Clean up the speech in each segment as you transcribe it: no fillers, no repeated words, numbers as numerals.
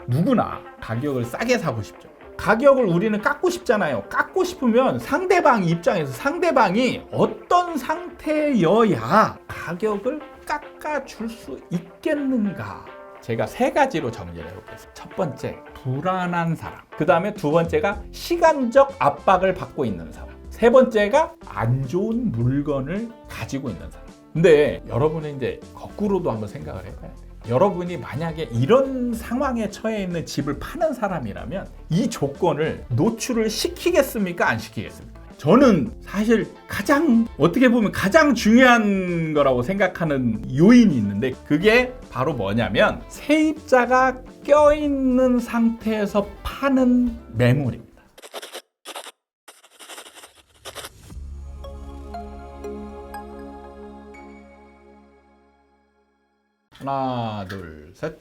누구나 가격을 싸게 사고 싶죠. 가격을 우리는 깎고 싶잖아요. 깎고 싶으면 상대방 입장에서 상대방이 어떤 상태여야 가격을 깎아줄 수 있겠는가? 제가 3가지로 정리를 해보겠습니다. 첫 번째, 불안한 사람. 그 다음에 두 번째가 시간적 압박을 받고 있는 사람. 세 번째가 안 좋은 물건을 가지고 있는 사람. 근데 여러분은 이제 거꾸로도 한번 생각을 해봐야 돼요. 여러분이 만약에 이런 상황에 처해 있는 집을 파는 사람이라면 이 조건을 노출을 시키겠습니까? 안 시키겠습니까? 저는 사실 어떻게 보면 가장 중요한 거라고 생각하는 요인이 있는데 그게 바로 뭐냐면 세입자가 껴있는 상태에서 파는 매물입니다. 하나, 둘, 셋.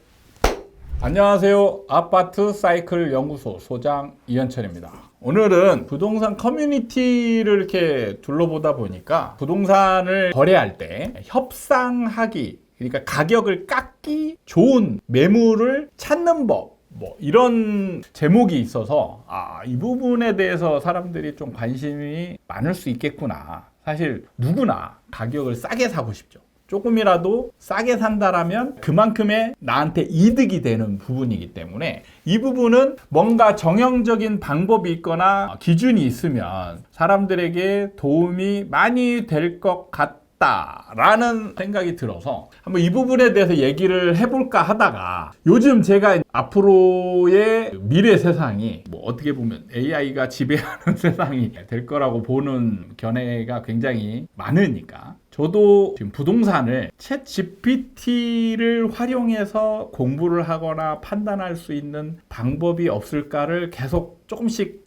안녕하세요. 아파트 사이클 연구소 소장 이현철입니다. 오늘은 부동산 커뮤니티를 이렇게 둘러보다 보니까 부동산을 거래할 때 협상하기, 그러니까 가격을 깎기 좋은 매물을 찾는 법, 이런 제목이 있어서 이 부분에 대해서 사람들이 좀 관심이 많을 수 있겠구나. 사실 누구나 가격을 싸게 사고 싶죠. 조금이라도 싸게 산다라면 그만큼의 나한테 이득이 되는 부분이기 때문에 이 부분은 뭔가 정형적인 방법이 있거나 기준이 있으면 사람들에게 도움이 많이 될 것 같다라는 생각이 들어서 한번 이 부분에 대해서 얘기를 해볼까 하다가 요즘 제가 앞으로의 미래 세상이 어떻게 보면 AI가 지배하는 세상이 될 거라고 보는 견해가 굉장히 많으니까 저도 지금 부동산을 챗 GPT를 활용해서 공부를 하거나 판단할 수 있는 방법이 없을까를 계속 조금씩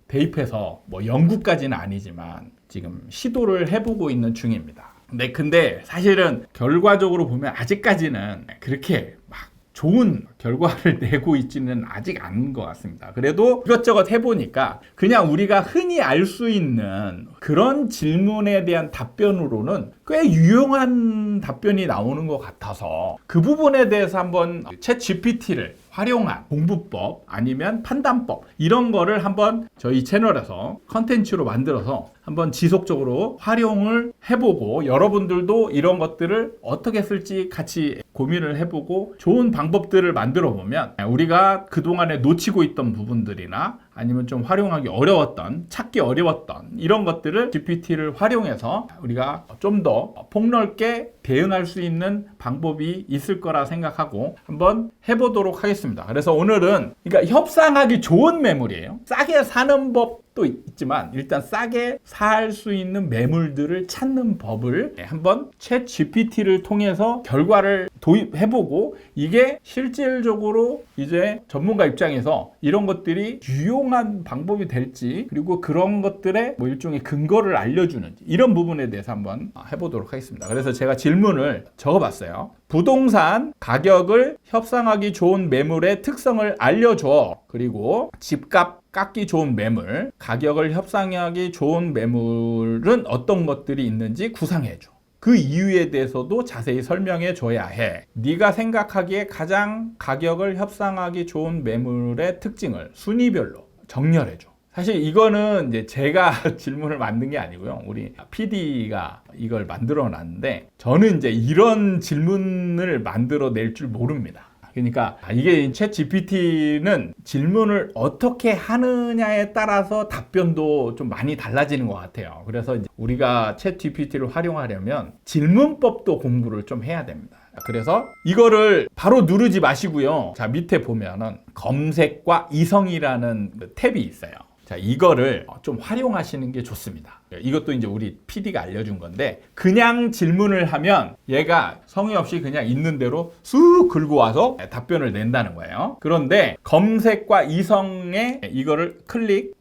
대입해서 연구까지는 아니지만 지금 시도를 해보고 있는 중입니다. 근데 사실은 결과적으로 보면 아직까지는 그렇게 막 좋은 결과를 내고 있지는 아직 않은 것 같습니다. 그래도 이것저것 해보니까 그냥 우리가 흔히 알 수 있는 그런 질문에 대한 답변으로는 꽤 유용한 답변이 나오는 것 같아서 그 부분에 대해서 한번 챗 GPT를 활용한 공부법 아니면 판단법 이런 거를 한번 저희 채널에서 컨텐츠로 만들어서 한번 지속적으로 활용을 해보고 여러분들도 이런 것들을 어떻게 쓸지 같이 고민을 해보고 좋은 방법들을 만들어 보면 우리가 그동안에 놓치고 있던 부분들이나 아니면 좀 활용하기 어려웠던, 찾기 어려웠던 이런 것들을 GPT를 활용해서 우리가 좀 더 폭넓게 대응할 수 있는 방법이 있을 거라 생각하고 한번 해보도록 하겠습니다. 그래서 오늘은 그러니까 협상하기 좋은 매물이에요. 싸게 사는 법도 있지만 일단 싸게 살 수 있는 매물들을 찾는 법을 한번 챗 GPT를 통해서 결과를 도입해보고 이게 실질적으로 이제 전문가 입장에서 이런 것들이 유용한 방법이 될지 그리고 그런 것들의 일종의 근거를 알려주는지 이런 부분에 대해서 한번 해보도록 하겠습니다. 그래서 제가 질문을 적어봤어요. 부동산 가격을 협상하기 좋은 매물의 특성을 알려줘. 그리고 집값 깎기 좋은 매물, 가격을 협상하기 좋은 매물은 어떤 것들이 있는지 구상해줘. 그 이유에 대해서도 자세히 설명해 줘야 해. 네가 생각하기에 가장 가격을 협상하기 좋은 매물의 특징을 순위별로 정렬해 줘. 사실 이거는 이제 제가 질문을 만든 게 아니고요. 우리 PD가 이걸 만들어 놨는데 저는 이제 이런 질문을 만들어 낼 줄 모릅니다. 그러니까 이게 챗 GPT는 질문을 어떻게 하느냐에 따라서 답변도 좀 많이 달라지는 것 같아요. 그래서 이제 우리가 챗 GPT를 활용하려면 질문법도 공부를 좀 해야 됩니다. 그래서 이거를 바로 누르지 마시고요. 자, 밑에 보면은 검색과 이성이라는 탭이 있어요. 자, 이거를 좀 활용하시는 게 좋습니다. 이것도 이제 우리 PD가 알려준 건데 그냥 질문을 하면 얘가 성의 없이 그냥 있는 대로 쑥 긁고 와서 답변을 낸다는 거예요. 그런데 검색과 이성에 이거를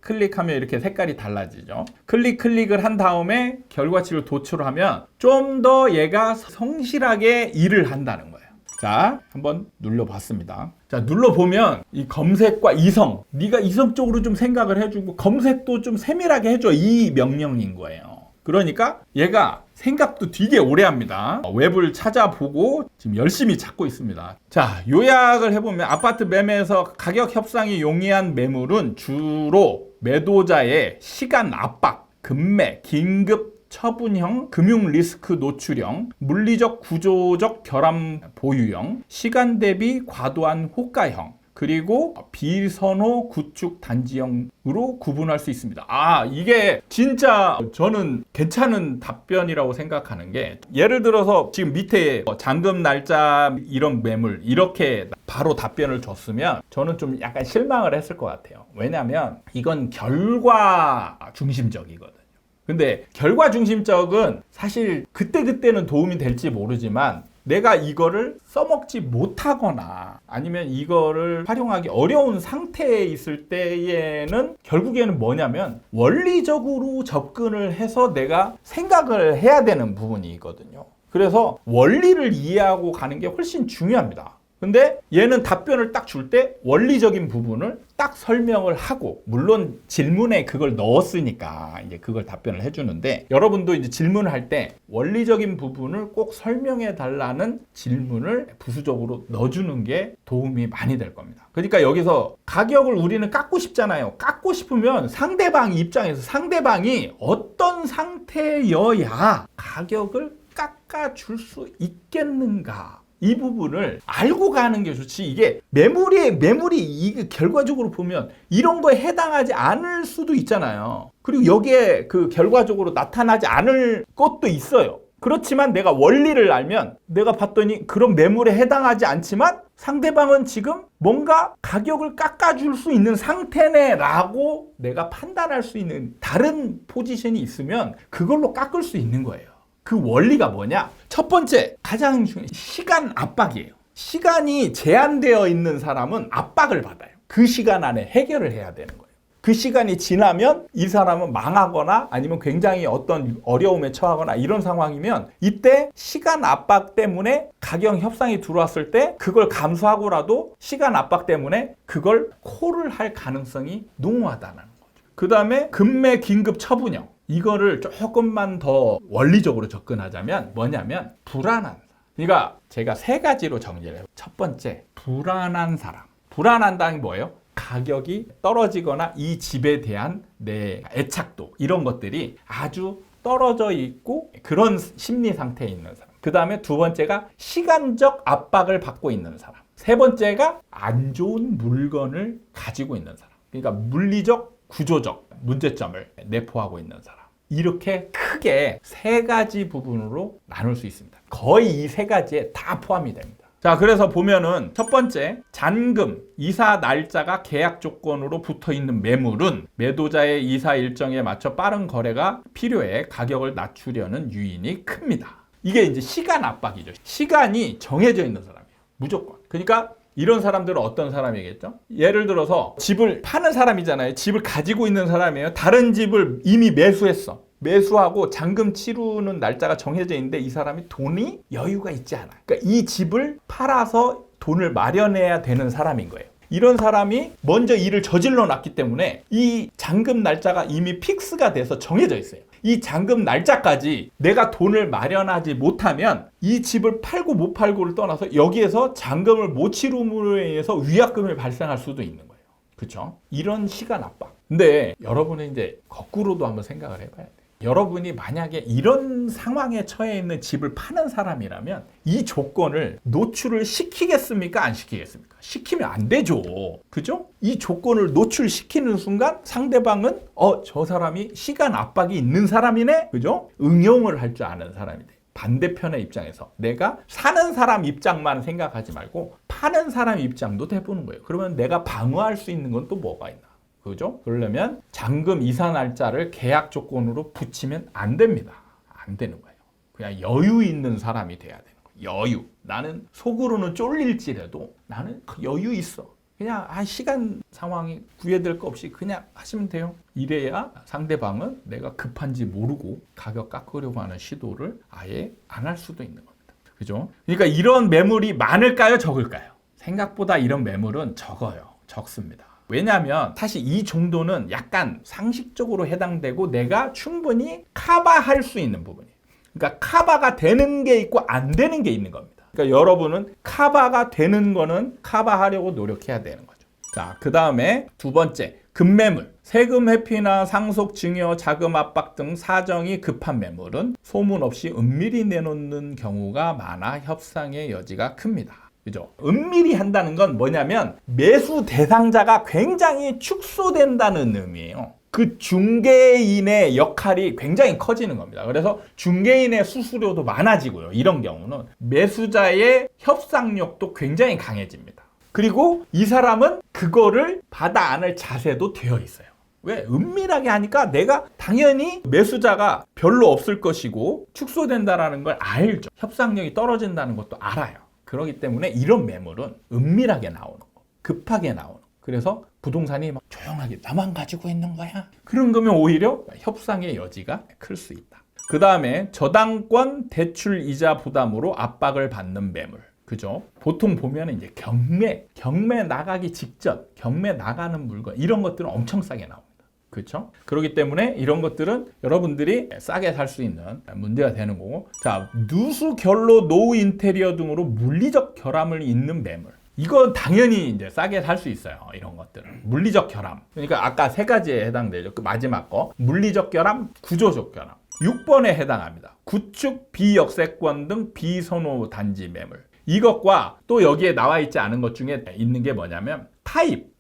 클릭하면 이렇게 색깔이 달라지죠. 클릭을 한 다음에 결과치를 도출하면 좀 더 얘가 성실하게 일을 한다는 거예요. 자, 한번 눌러봤습니다. 자, 눌러보면 이 검색과 이성, 네가 이성적으로 좀 생각을 해주고 검색도 좀 세밀하게 해줘 이 명령인 거예요. 그러니까 얘가 생각도 되게 오래 합니다. 웹을 찾아보고 지금 열심히 찾고 있습니다. 자, 요약을 해보면 아파트 매매에서 가격 협상이 용이한 매물은 주로 매도자의 시간 압박, 급매, 긴급 처분형, 금융 리스크 노출형, 물리적 구조적 결함 보유형, 시간 대비 과도한 호가형, 그리고 비선호 구축 단지형으로 구분할 수 있습니다. 이게 진짜 저는 괜찮은 답변이라고 생각하는 게, 예를 들어서 지금 밑에 잔금 날짜 이런 매물 이렇게 바로 답변을 줬으면 저는 좀 약간 실망을 했을 것 같아요. 왜냐하면 이건 결과 중심적이거든요. 근데 결과 중심적은 사실 그때그때는 도움이 될지 모르지만 내가 이거를 써먹지 못하거나 아니면 이거를 활용하기 어려운 상태에 있을 때에는 결국에는 뭐냐면 원리적으로 접근을 해서 내가 생각을 해야 되는 부분이 있거든요. 그래서 원리를 이해하고 가는 게 훨씬 중요합니다. 근데 얘는 답변을 딱 줄 때 원리적인 부분을 딱 설명을 하고, 물론 질문에 그걸 넣었으니까 이제 그걸 답변을 해주는데, 여러분도 이제 질문을 할 때 원리적인 부분을 꼭 설명해 달라는 질문을 부수적으로 넣어주는 게 도움이 많이 될 겁니다. 그러니까 여기서 가격을 우리는 깎고 싶잖아요. 깎고 싶으면 상대방 입장에서 상대방이 어떤 상태여야 가격을 깎아줄 수 있겠는가, 이 부분을 알고 가는 게 좋지. 이게 매물이 이게 결과적으로 보면 이런 거에 해당하지 않을 수도 있잖아요. 그리고 여기에 그 결과적으로 나타나지 않을 것도 있어요. 그렇지만 내가 원리를 알면, 내가 봤더니 그런 매물에 해당하지 않지만 상대방은 지금 뭔가 가격을 깎아줄 수 있는 상태네 라고 내가 판단할 수 있는 다른 포지션이 있으면 그걸로 깎을 수 있는 거예요. 그 원리가 뭐냐? 첫 번째, 가장 중요한 시간 압박이에요. 시간이 제한되어 있는 사람은 압박을 받아요. 그 시간 안에 해결을 해야 되는 거예요. 그 시간이 지나면 이 사람은 망하거나 아니면 굉장히 어떤 어려움에 처하거나 이런 상황이면, 이때 시간 압박 때문에 가격 협상이 들어왔을 때 그걸 감수하고라도 시간 압박 때문에 그걸 콜을 할 가능성이 농후하다는 거죠. 그 다음에 급매 긴급 처분형. 이거를 조금만 더 원리적으로 접근하자면 뭐냐면 불안한 사람. 그러니까 제가 세 가지로 정리를 해요. 첫 번째, 불안한 사람. 불안한다는 게 뭐예요? 가격이 떨어지거나 이 집에 대한 내 애착도, 이런 것들이 아주 떨어져 있고 그런 심리 상태에 있는 사람. 그 다음에 두 번째가 시간적 압박을 받고 있는 사람. 세 번째가 안 좋은 물건을 가지고 있는 사람. 그러니까 물리적, 구조적 문제점을 내포하고 있는 사람. 이렇게 크게 세 가지 부분으로 나눌 수 있습니다. 거의 이 세 가지에 다 포함이 됩니다. 자, 그래서 보면은 첫 번째, 잔금, 이사 날짜가 계약 조건으로 붙어 있는 매물은 매도자의 이사 일정에 맞춰 빠른 거래가 필요해 가격을 낮추려는 유인이 큽니다. 이게 이제 시간 압박이죠. 시간이 정해져 있는 사람이에요. 무조건. 그러니까 이런 사람들은 어떤 사람이겠죠? 예를 들어서 집을 파는 사람이잖아요. 집을 가지고 있는 사람이에요. 다른 집을 이미 매수했어. 매수하고 잔금 치르는 날짜가 정해져 있는데 이 사람이 돈이 여유가 있지 않아. 그러니까 이 집을 팔아서 돈을 마련해야 되는 사람인 거예요. 이런 사람이 먼저 일을 저질러 놨기 때문에 이 잔금 날짜가 이미 픽스가 돼서 정해져 있어요. 이 잔금 날짜까지 내가 돈을 마련하지 못하면 이 집을 팔고 못 팔고를 떠나서 여기에서 잔금을 못 치름으로 인해서 위약금이 발생할 수도 있는 거예요. 그렇죠? 이런 시간 압박. 근데 여러분은 이제 거꾸로도 한번 생각을 해봐야 돼요. 여러분이 만약에 이런 상황에 처해 있는 집을 파는 사람이라면 이 조건을 노출을 시키겠습니까? 안 시키겠습니까? 시키면 안 되죠. 그죠? 이 조건을 노출시키는 순간 상대방은 저 사람이 시간 압박이 있는 사람이네? 그죠? 응용을 할 줄 아는 사람이 돼. 반대편의 입장에서 내가 사는 사람 입장만 생각하지 말고 파는 사람 입장도 대보는 거예요. 그러면 내가 방어할 수 있는 건 또 뭐가 있나? 그죠? 그러려면 잔금 이사 날짜를 계약 조건으로 붙이면 안 됩니다. 안 되는 거예요. 그냥 여유 있는 사람이 돼야 되는 거예요. 여유. 나는 속으로는 쫄릴지라도 나는 여유 있어. 그냥 시간 상황이 구애될 거 없이 그냥 하시면 돼요. 이래야 상대방은 내가 급한지 모르고 가격 깎으려고 하는 시도를 아예 안 할 수도 있는 겁니다. 그죠? 그러니까 이런 매물이 많을까요? 적을까요? 생각보다 이런 매물은 적어요. 적습니다. 왜냐하면 사실 이 정도는 약간 상식적으로 해당되고 내가 충분히 커버할 수 있는 부분이에요. 그러니까 커버가 되는 게 있고 안 되는 게 있는 겁니다. 그러니까 여러분은 커버가 되는 거는 커버하려고 노력해야 되는 거죠. 자, 그 다음에 두 번째, 급매물. 세금 회피나 상속 증여, 자금 압박 등 사정이 급한 매물은 소문 없이 은밀히 내놓는 경우가 많아 협상의 여지가 큽니다. 그죠? 은밀히 한다는 건 뭐냐면 매수 대상자가 굉장히 축소된다는 의미예요. 그 중개인의 역할이 굉장히 커지는 겁니다. 그래서 중개인의 수수료도 많아지고요. 이런 경우는 매수자의 협상력도 굉장히 강해집니다. 그리고 이 사람은 그거를 받아 안을 자세도 되어 있어요. 왜? 은밀하게 하니까 내가 당연히 매수자가 별로 없을 것이고 축소된다는 걸 알죠. 협상력이 떨어진다는 것도 알아요. 그렇기 때문에 이런 매물은 은밀하게 나오는 거, 급하게 나오는 거. 그래서 부동산이 막 조용하게 나만 가지고 있는 거야. 그런 거면 오히려 협상의 여지가 클 수 있다. 그 다음에 저당권 대출 이자 부담으로 압박을 받는 매물. 그죠? 보통 보면 이제 경매 나가기 직전, 경매 나가는 물건, 이런 것들은 엄청 싸게 나옵니다. 그렇죠? 그렇기 때문에 이런 것들은 여러분들이 싸게 살 수 있는 문제가 되는 거고. 자, 누수, 결로, 노후 인테리어 등으로 물리적 결함을 잇는 매물. 이건 당연히 이제 싸게 살 수 있어요. 이런 것들은. 물리적 결함. 그러니까 아까 세 가지에 해당되죠. 그 마지막 거. 물리적 결함, 구조적 결함. 6번에 해당합니다. 구축, 비역세권 등 비선호 단지 매물. 이것과 또 여기에 나와 있지 않은 것 중에 있는 게 뭐냐면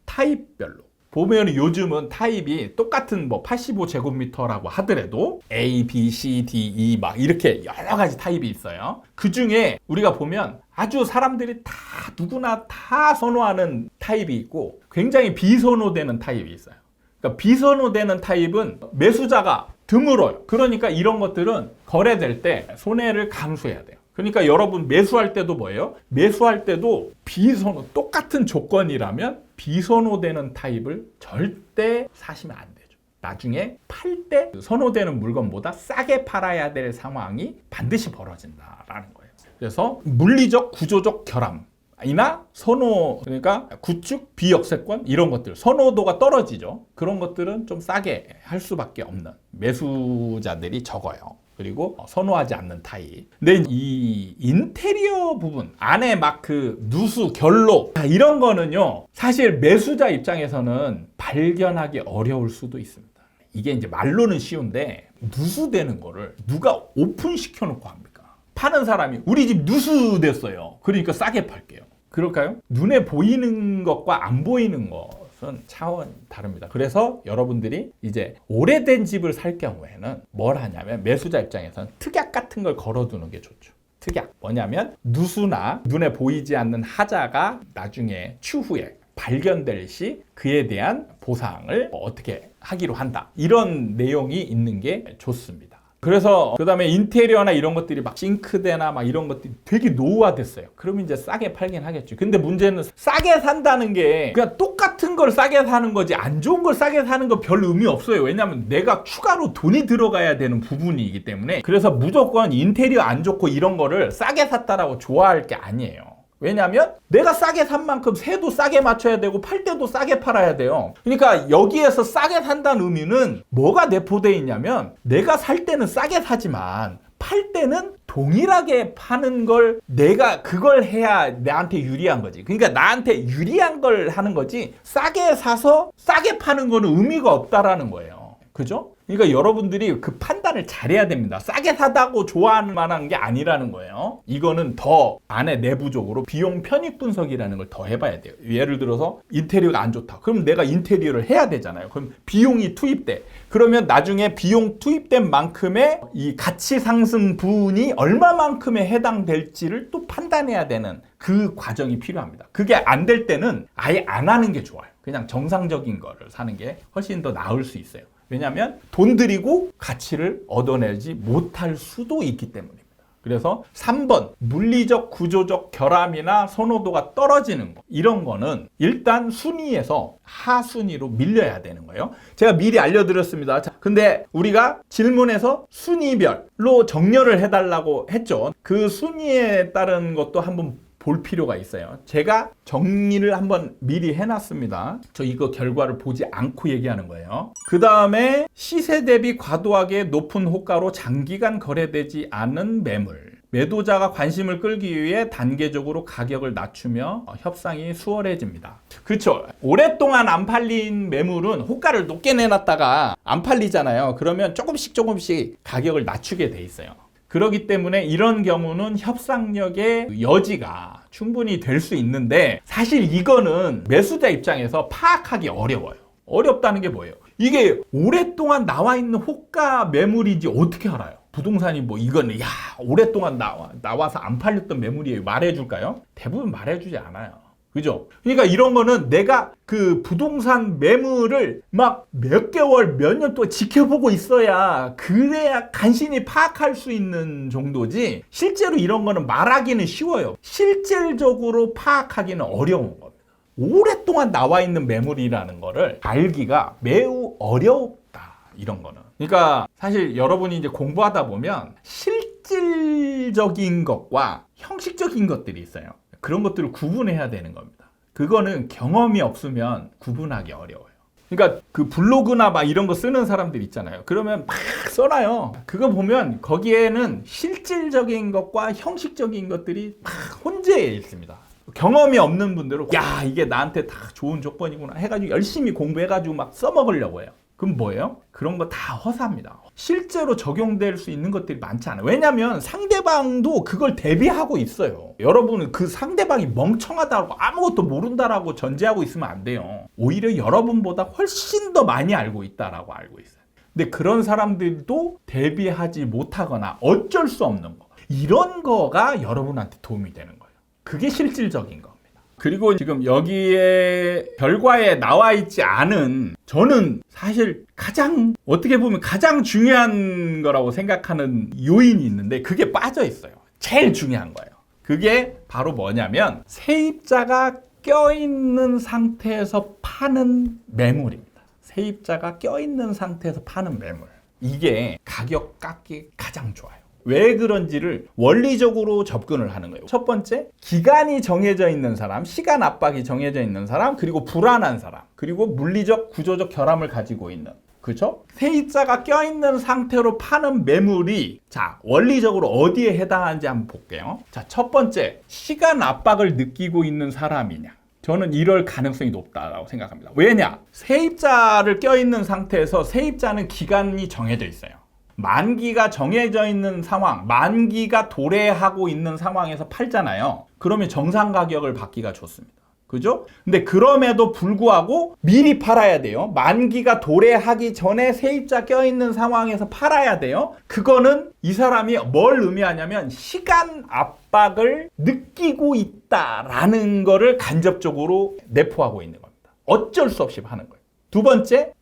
타입별로. 보면 요즘은 타입이 똑같은 뭐 85제곱미터라고 하더라도 A, B, C, D, E 막 이렇게 여러 가지 타입이 있어요. 그 중에 우리가 보면 아주 사람들이 다 누구나 다 선호하는 타입이 있고 굉장히 비선호되는 타입이 있어요. 그러니까 비선호되는 타입은 매수자가 드물어요. 그러니까 이런 것들은 거래될 때 손해를 감수해야 돼요. 그러니까 여러분 매수할 때도 뭐예요? 매수할 때도 비선호, 똑같은 조건이라면 비선호되는 타입을 절대 사시면 안 되죠. 나중에 팔 때 선호되는 물건보다 싸게 팔아야 될 상황이 반드시 벌어진다라는 거예요. 그래서 물리적, 구조적 결함이나 선호, 그러니까 구축, 비역세권 이런 것들, 선호도가 떨어지죠. 그런 것들은 좀 싸게 할 수밖에 없는 매수자들이 적어요. 그리고 선호하지 않는 타입. 근데 이 인테리어 부분 안에 막 그 누수, 결로 이런 거는요 사실 매수자 입장에서는 발견하기 어려울 수도 있습니다. 이게 이제 말로는 쉬운데 누수되는 거를 누가 오픈시켜 놓고 합니까? 파는 사람이 우리 집 누수됐어요. 그러니까 싸게 팔게요. 그럴까요? 눈에 보이는 것과 안 보이는 것은 차원이 다릅니다. 그래서 여러분들이 이제 오래된 집을 살 경우에는 뭘 하냐면 매수자 입장에서는 특약 같은 걸 걸어두는 게 좋죠. 특약 뭐냐면 누수나 눈에 보이지 않는 하자가 나중에 추후에 발견될 시 그에 대한 보상을 어떻게 하기로 한다. 이런 내용이 있는 게 좋습니다. 그래서 그 다음에 인테리어나 이런 것들이 막 싱크대나 막 이런 것들이 되게 노후화됐어요. 그러면 이제 싸게 팔긴 하겠죠. 근데 문제는 싸게 산다는 게 그냥 똑같은 걸 싸게 사는 거지 안 좋은 걸 싸게 사는 거 별 의미 없어요. 왜냐하면 내가 추가로 돈이 들어가야 되는 부분이기 때문에. 그래서 무조건 인테리어 안 좋고 이런 거를 싸게 샀다라고 좋아할 게 아니에요. 왜냐하면 내가 싸게 산 만큼 세도 싸게 맞춰야 되고 팔 때도 싸게 팔아야 돼요. 그러니까 여기에서 싸게 산다는 의미는 뭐가 내포되어 있냐면 내가 살 때는 싸게 사지만 팔 때는 동일하게 파는 걸 내가 그걸 해야 나한테 유리한 거지. 그러니까 나한테 유리한 걸 하는 거지 싸게 사서 싸게 파는 거는 의미가 없다라는 거예요. 그죠? 그러니까 여러분들이 그 판단을 잘해야 됩니다. 싸게 사다고 좋아하는 만한 게 아니라는 거예요. 이거는 더 안에 내부적으로 비용 편익 분석이라는 걸 더 해봐야 돼요. 예를 들어서 인테리어가 안 좋다. 그럼 내가 인테리어를 해야 되잖아요. 그럼 비용이 투입돼. 그러면 나중에 비용 투입된 만큼의 이 가치 상승 부분이 얼마만큼에 해당될지를 또 판단해야 되는 그 과정이 필요합니다. 그게 안 될 때는 아예 안 하는 게 좋아요. 그냥 정상적인 거를 사는 게 훨씬 더 나을 수 있어요. 왜냐하면 돈 들이고 가치를 얻어내지 못할 수도 있기 때문입니다. 그래서 3번 물리적 구조적 결함이나 선호도가 떨어지는 거 이런 거는 일단 순위에서 하순위로 밀려야 되는 거예요. 제가 미리 알려드렸습니다. 자, 근데 우리가 질문에서 순위별로 정렬을 해달라고 했죠. 그 순위에 따른 것도 한번 볼 필요가 있어요. 제가 정리를 한번 미리 해놨습니다. 저 이거 결과를 보지 않고 얘기하는 거예요. 그 다음에 시세 대비 과도하게 높은 호가로 장기간 거래되지 않은 매물. 매도자가 관심을 끌기 위해 단계적으로 가격을 낮추며 협상이 수월해집니다. 그렇죠. 오랫동안 안 팔린 매물은 호가를 높게 내놨다가 안 팔리잖아요. 그러면 조금씩 가격을 낮추게 돼 있어요. 그렇기 때문에 이런 경우는 협상력의 여지가 충분히 될 수 있는데 사실 이거는 매수자 입장에서 파악하기 어려워요. 어렵다는 게 뭐예요? 이게 오랫동안 나와 있는 호가 매물인지 어떻게 알아요? 부동산이 뭐 이거는 오랫동안 나와서 안 팔렸던 매물이에요. 말해줄까요? 대부분 말해주지 않아요. 그죠? 그러니까 이런 거는 내가 그 부동산 매물을 막 몇 개월, 몇 년 동안 지켜보고 있어야 그래야 간신히 파악할 수 있는 정도지 실제로 이런 거는 말하기는 쉬워요. 실질적으로 파악하기는 어려운 겁니다. 오랫동안 나와 있는 매물이라는 거를 알기가 매우 어렵다. 이런 거는. 그러니까 사실 여러분이 이제 공부하다 보면 실질적인 것과 형식적인 것들이 있어요. 그런 것들을 구분해야 되는 겁니다. 그거는 경험이 없으면 구분하기 어려워요. 그러니까 그 블로그나 막 이런 거 쓰는 사람들 있잖아요. 그러면 막 써놔요. 그거 보면 거기에는 실질적인 것과 형식적인 것들이 막 혼재해 있습니다. 경험이 없는 분들은 이게 나한테 다 좋은 조건이구나 해가지고 열심히 공부해가지고 막 써먹으려고 해요. 그럼 뭐예요? 그런 거 다 허사입니다. 실제로 적용될 수 있는 것들이 많지 않아요. 왜냐하면 상대방도 그걸 대비하고 있어요. 여러분은 그 상대방이 멍청하다고 아무것도 모른다라고 전제하고 있으면 안 돼요. 오히려 여러분보다 훨씬 더 많이 알고 있다라고 알고 있어요. 근데 그런 사람들도 대비하지 못하거나 어쩔 수 없는 거. 이런 거가 여러분한테 도움이 되는 거예요. 그게 실질적인 거. 그리고 지금 여기에 결과에 나와 있지 않은 저는 사실 어떻게 보면 가장 중요한 거라고 생각하는 요인이 있는데 그게 빠져 있어요. 제일 중요한 거예요. 그게 바로 뭐냐면 세입자가 껴있는 상태에서 파는 매물입니다. 세입자가 껴있는 상태에서 파는 매물. 이게 가격 깎기 가장 좋아요. 왜 그런지를 원리적으로 접근을 하는 거예요. 첫 번째, 기간이 정해져 있는 사람, 시간 압박이 정해져 있는 사람, 그리고 불안한 사람, 그리고 물리적, 구조적 결함을 가지고 있는, 그렇죠? 세입자가 껴있는 상태로 파는 매물이 원리적으로 어디에 해당하는지 한번 볼게요. 첫 번째, 시간 압박을 느끼고 있는 사람이냐? 저는 이럴 가능성이 높다고 생각합니다. 왜냐? 세입자를 껴있는 상태에서 세입자는 기간이 정해져 있어요. 만기가 정해져 있는 상황, 만기가 도래하고 있는 상황에서 팔잖아요. 그러면 정상 가격을 받기가 좋습니다. 그죠? 근데 그럼에도 불구하고 미리 팔아야 돼요. 만기가 도래하기 전에 세입자 껴있는 상황에서 팔아야 돼요. 그거는 이 사람이 뭘 의미하냐면 시간 압박을 느끼고 있다라는 거를 간접적으로 내포하고 있는 겁니다. 어쩔 수 없이 하는 거예요. 두 번째,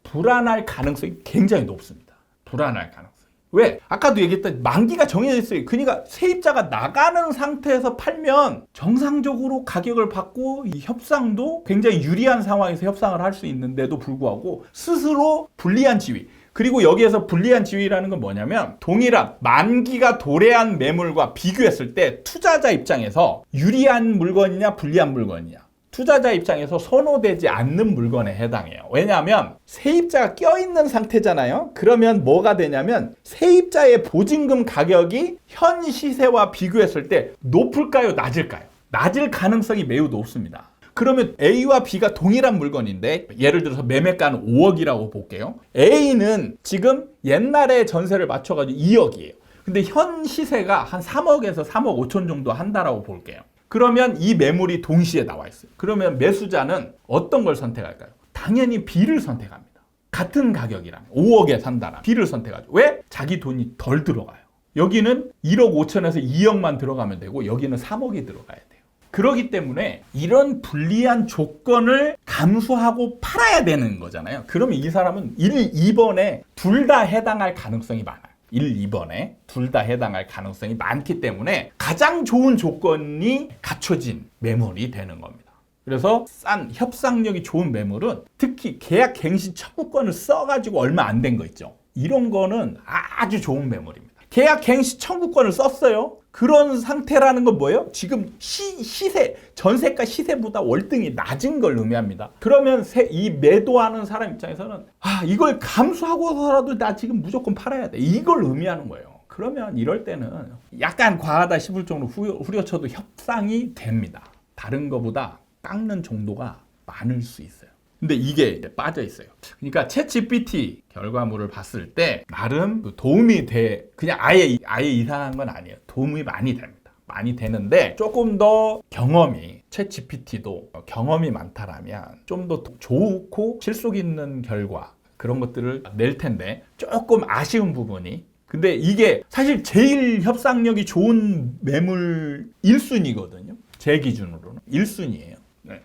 불안할 가능성이 굉장히 높습니다. 불안할 가능성. 왜? 아까도 얘기했던 만기가 정해져 있어요. 그러니까 세입자가 나가는 상태에서 팔면 정상적으로 가격을 받고 이 협상도 굉장히 유리한 상황에서 협상을 할 수 있는데도 불구하고 스스로 불리한 지위. 그리고 여기에서 불리한 지위라는 건 뭐냐면 동일한 만기가 도래한 매물과 비교했을 때 투자자 입장에서 유리한 물건이냐 불리한 물건이냐. 투자자 입장에서 선호되지 않는 물건에 해당해요. 왜냐하면 세입자가 껴있는 상태잖아요. 그러면 뭐가 되냐면 세입자의 보증금 가격이 현 시세와 비교했을 때 높을까요? 낮을까요? 낮을 가능성이 매우 높습니다. 그러면 A와 B가 동일한 물건인데 예를 들어서 매매가는 5억이라고 볼게요. A는 지금 옛날에 전세를 맞춰가지고 2억이에요. 근데 현 시세가 한 3억에서 3억 5천 정도 한다라고 볼게요. 그러면 이 매물이 동시에 나와 있어요. 그러면 매수자는 어떤 걸 선택할까요? 당연히 B를 선택합니다. 같은 가격이라면 5억에 산다라 B를 선택하죠. 왜? 자기 돈이 덜 들어가요. 여기는 1억 5천에서 2억만 들어가면 되고 여기는 3억이 들어가야 돼요. 그렇기 때문에 이런 불리한 조건을 감수하고 팔아야 되는 거잖아요. 그러면 이 사람은 1, 2번에 둘 다 해당할 가능성이 많아요. 1, 2번에 둘 다 해당할 가능성이 많기 때문에 가장 좋은 조건이 갖춰진 매물이 되는 겁니다. 그래서 싼 협상력이 좋은 매물은 특히 계약 갱신 청구권을 써가지고 얼마 안 된 거 있죠. 이런 거는 아주 좋은 매물입니다. 계약 갱신 청구권을 썼어요. 그런 상태라는 건 뭐예요? 지금 시세, 전세가 시세보다 월등히 낮은 걸 의미합니다. 그러면 이 매도하는 사람 입장에서는 이걸 감수하고서라도 나 지금 무조건 팔아야 돼. 이걸 의미하는 거예요. 그러면 이럴 때는 약간 과하다 싶을 정도로 후려쳐도 협상이 됩니다. 다른 거보다 깎는 정도가 많을 수 있어요. 근데 이게 빠져 있어요. 그러니까 챗GPT 결과물을 봤을 때 나름 도움이 돼. 그냥 아예 이상한 건 아니에요. 도움이 많이 됩니다. 많이 되는데 조금 더 경험이, 챗GPT도 경험이 많다라면 좀 더 좋고 실속 있는 결과 그런 것들을 낼 텐데 조금 아쉬운 부분이, 근데 이게 사실 제일 협상력이 좋은 매물 1순위거든요. 제 기준으로는 1순위예요.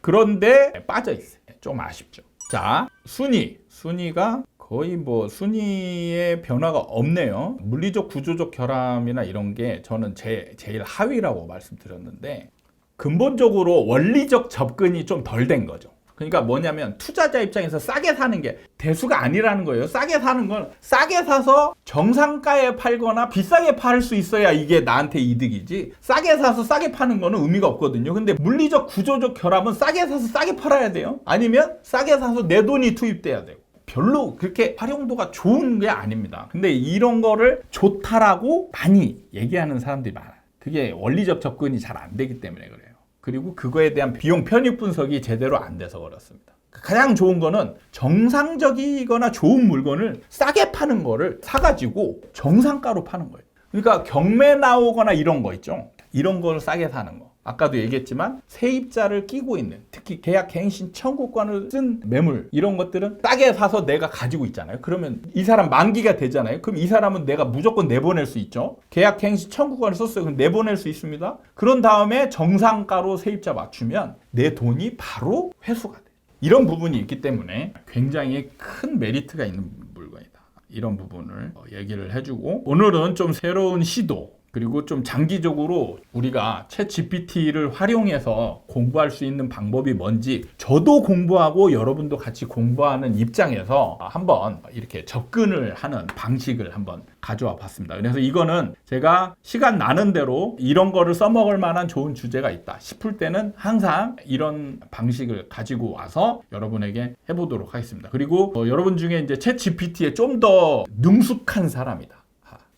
그런데 빠져 있어요. 좀 아쉽죠. 자, 순위가 거의 뭐 순위의 변화가 없네요. 물리적 구조적 결함이나 이런 게 저는 제일 하위라고 말씀드렸는데, 근본적으로 원리적 접근이 좀 덜 된 거죠. 그러니까 뭐냐면 투자자 입장에서 싸게 사는 게 대수가 아니라는 거예요. 싸게 사는 건 싸게 사서 정상가에 팔거나 비싸게 팔 수 있어야 이게 나한테 이득이지, 싸게 사서 싸게 파는 거는 의미가 없거든요. 근데 물리적 구조적 결함은 싸게 사서 싸게 팔아야 돼요. 아니면 싸게 사서 내 돈이 투입돼야 돼요. 별로 그렇게 활용도가 좋은 게 아닙니다. 근데 이런 거를 좋다라고 많이 얘기하는 사람들이 많아요. 그게 원리적 접근이 잘 안 되기 때문에 그래요. 그리고 그거에 대한 비용 편익 분석이 제대로 안 돼서 그렇습니다. 가장 좋은 거는 정상적이거나 좋은 물건을 싸게 파는 거를 사가지고 정상가로 파는 거예요. 그러니까 경매 나오거나 이런 거 있죠. 이런 걸 싸게 사는 거. 아까도 얘기했지만 세입자를 끼고 있는, 특히 계약 갱신 청구권을 쓴 매물, 이런 것들은 싸게 사서 내가 가지고 있잖아요. 그러면 이 사람 만기가 되잖아요. 그럼 이 사람은 내가 무조건 내보낼 수 있죠. 계약 갱신 청구권을 썼어요. 그럼 내보낼 수 있습니다. 그런 다음에 정상가로 세입자 맞추면 내 돈이 바로 회수가 돼요. 이런 부분이 있기 때문에 굉장히 큰 메리트가 있는 물건이다. 이런 부분을 얘기를 해주고, 오늘은 좀 새로운 시도, 그리고 좀 장기적으로 우리가 챗GPT를 활용해서 공부할 수 있는 방법이 뭔지 저도 공부하고 여러분도 같이 공부하는 입장에서 한번 이렇게 접근을 하는 방식을 한번 가져와 봤습니다. 그래서 이거는 제가 시간 나는 대로 이런 거를 써먹을 만한 좋은 주제가 있다 싶을 때는 항상 이런 방식을 가지고 와서 여러분에게 해보도록 하겠습니다. 그리고 여러분 중에 이제 챗GPT에 좀 더 능숙한 사람이다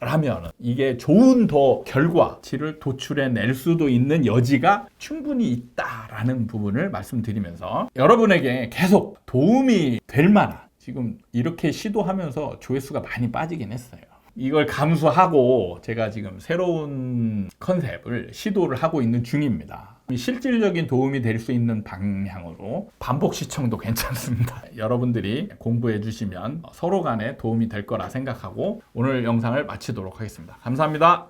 라면 이게 좋은 더 결과치를 도출해낼 수도 있는 여지가 충분히 있다라는 부분을 말씀드리면서 여러분에게 계속 도움이 될 만한, 지금 이렇게 시도하면서 조회수가 많이 빠지긴 했어요. 이걸 감수하고 제가 지금 새로운 컨셉을 시도를 하고 있는 중입니다. 실질적인 도움이 될 수 있는 방향으로 반복 시청도 괜찮습니다. 여러분들이 공부해 주시면 서로 간에 도움이 될 거라 생각하고 오늘 영상을 마치도록 하겠습니다. 감사합니다.